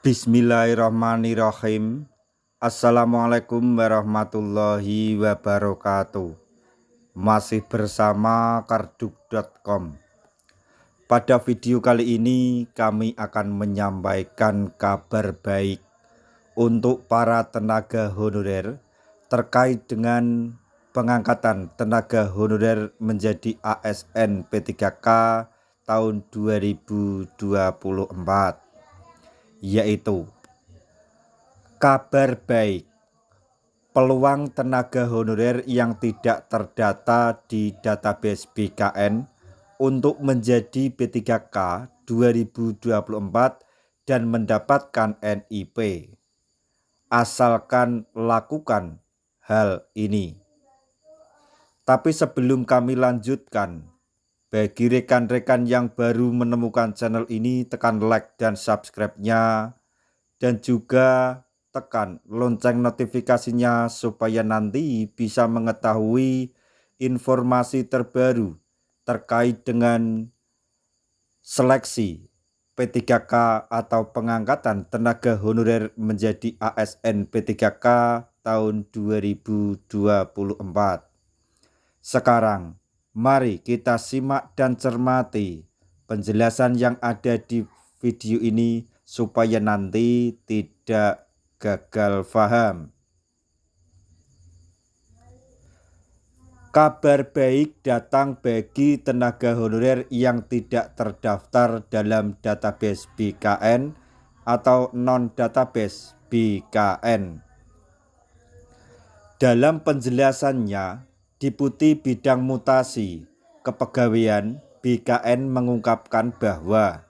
Bismillahirrahmanirrahim. Assalamualaikum warahmatullahi wabarakatuh. Masih bersama karduk.com. Pada video kali ini kami akan menyampaikan kabar baik untuk para tenaga honorer terkait dengan pengangkatan tenaga honorer menjadi ASN P3K tahun 2024. Yaitu kabar baik, peluang tenaga honorer yang tidak terdata di database BKN untuk menjadi P3K 2024 dan mendapatkan NIP, asalkan lakukan hal ini. Tapi sebelum kami lanjutkan, bagi rekan-rekan yang baru menemukan channel ini, tekan like dan subscribe-nya, dan juga tekan lonceng notifikasinya supaya nanti bisa mengetahui informasi terbaru terkait dengan seleksi P3K atau pengangkatan tenaga honorer menjadi ASN P3K tahun 2024. Sekarang mari kita simak dan cermati penjelasan yang ada di video ini supaya nanti tidak gagal paham. Kabar baik datang bagi tenaga honorer yang tidak terdaftar dalam database BKN atau non-database BKN. Dalam penjelasannya, Deputi Bidang Mutasi Kepegawaian BKN mengungkapkan bahwa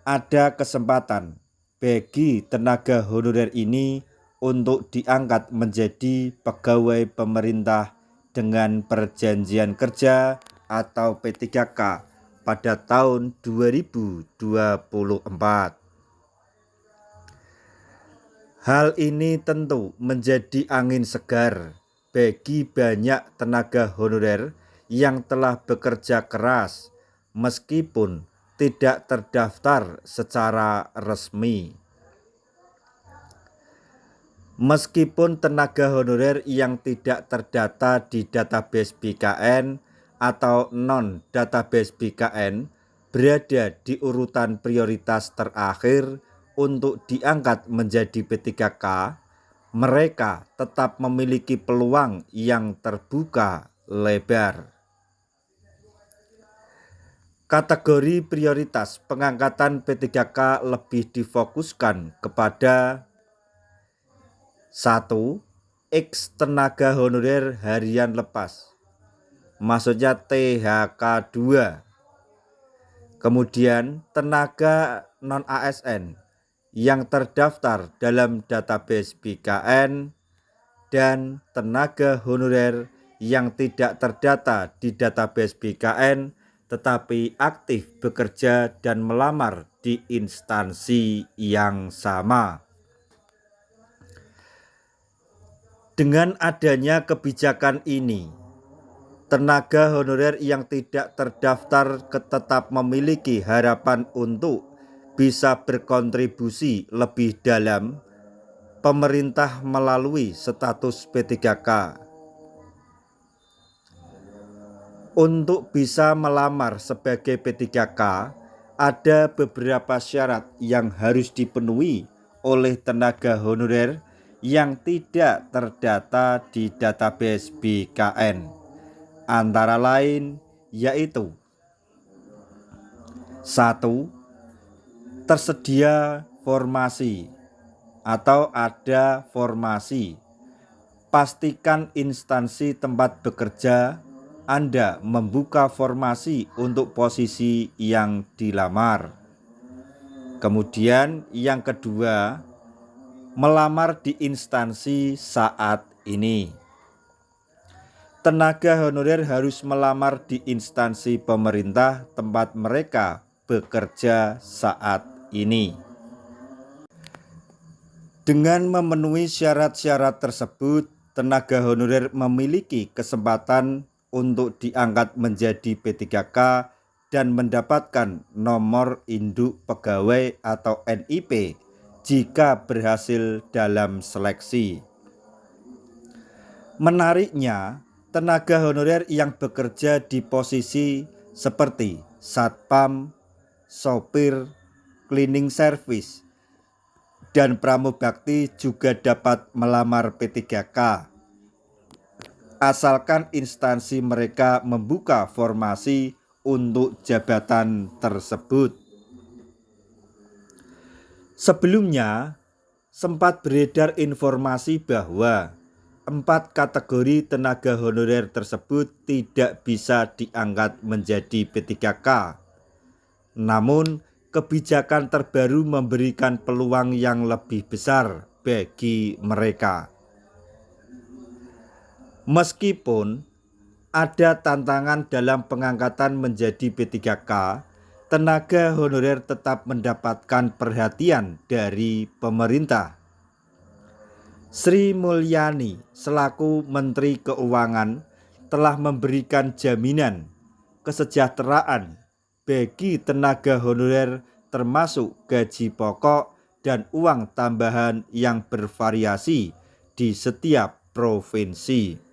ada kesempatan bagi tenaga honorer ini untuk diangkat menjadi pegawai pemerintah dengan perjanjian kerja atau P3K pada tahun 2024. Hal ini tentu menjadi angin segar bagi banyak tenaga honorer yang telah bekerja keras meskipun tidak terdaftar secara resmi. Meskipun tenaga honorer yang tidak terdata di database BKN atau non-database BKN berada di urutan prioritas terakhir untuk diangkat menjadi P3K, mereka tetap memiliki peluang yang terbuka lebar. Kategori prioritas pengangkatan P3K lebih difokuskan kepada 1. X tenaga honorer harian lepas, maksudnya THK 2. Kemudian tenaga non-ASN yang terdaftar dalam database BKN dan tenaga honorer yang tidak terdata di database BKN tetapi aktif bekerja dan melamar di instansi yang sama. Dengan adanya kebijakan ini, tenaga honorer yang tidak terdaftar tetap memiliki harapan untuk bisa berkontribusi lebih dalam pemerintah melalui status P3K. Untuk bisa melamar sebagai P3K, ada beberapa syarat yang harus dipenuhi oleh tenaga honorer yang tidak terdata di database BKN. Antara lain yaitu 1. Tersedia formasi atau ada formasi. Pastikan instansi tempat bekerja Anda membuka formasi untuk posisi yang dilamar. Kemudian yang kedua, melamar di instansi saat ini. Tenaga honorer harus melamar di instansi pemerintah tempat mereka bekerja saat ini. Dengan memenuhi syarat-syarat tersebut, tenaga honorer memiliki kesempatan untuk diangkat menjadi P3K dan mendapatkan nomor induk pegawai atau NIP jika berhasil dalam seleksi. Menariknya, tenaga honorer yang bekerja di posisi seperti satpam, sopir, cleaning service, dan pramubakti juga dapat melamar P3K, asalkan instansi mereka membuka formasi untuk jabatan tersebut. Sebelumnya, sempat beredar informasi bahwa 4 kategori tenaga honorer tersebut tidak bisa diangkat menjadi P3K. Namun, kebijakan terbaru memberikan peluang yang lebih besar bagi mereka. Meskipun ada tantangan dalam pengangkatan menjadi P3K, tenaga honorer tetap mendapatkan perhatian dari pemerintah. Sri Mulyani selaku Menteri Keuangan telah memberikan jaminan kesejahteraan bagi tenaga honorer termasuk gaji pokok dan uang tambahan yang bervariasi di setiap provinsi.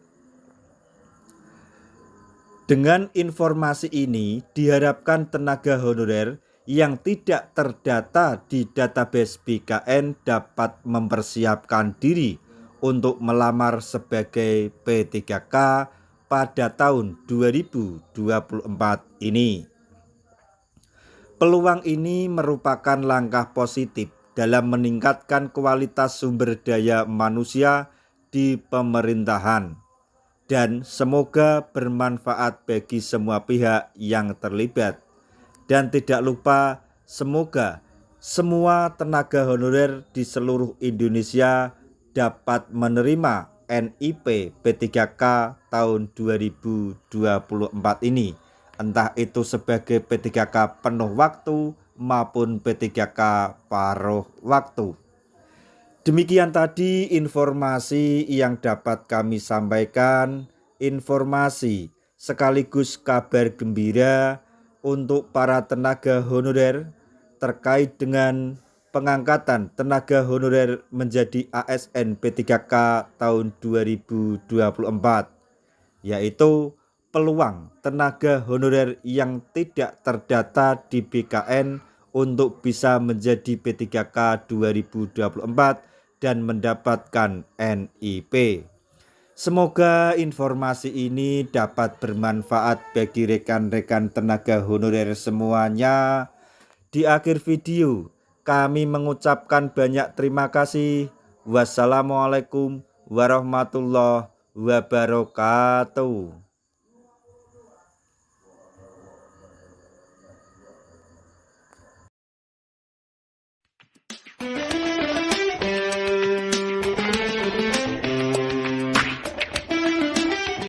Dengan informasi ini diharapkan tenaga honorer yang tidak terdata di database BKN dapat mempersiapkan diri untuk melamar sebagai P3K pada tahun 2024 ini. Peluang ini merupakan langkah positif dalam meningkatkan kualitas sumber daya manusia di pemerintahan dan semoga bermanfaat bagi semua pihak yang terlibat. Dan tidak lupa, semoga semua tenaga honorer di seluruh Indonesia dapat menerima NIP P3K tahun 2024 ini, entah itu sebagai P3K penuh waktu maupun P3K paruh waktu. Demikian tadi informasi yang dapat kami sampaikan, informasi sekaligus kabar gembira untuk para tenaga honorer terkait dengan pengangkatan tenaga honorer menjadi ASN P3K tahun 2024, yaitu peluang tenaga honorer yang tidak terdata di BKN untuk bisa menjadi P3K 2024 dan mendapatkan NIP. Semoga informasi ini dapat bermanfaat bagi rekan-rekan tenaga honorer semuanya. Di akhir video, kami mengucapkan banyak terima kasih. Wassalamualaikum warahmatullahi wabarakatuh.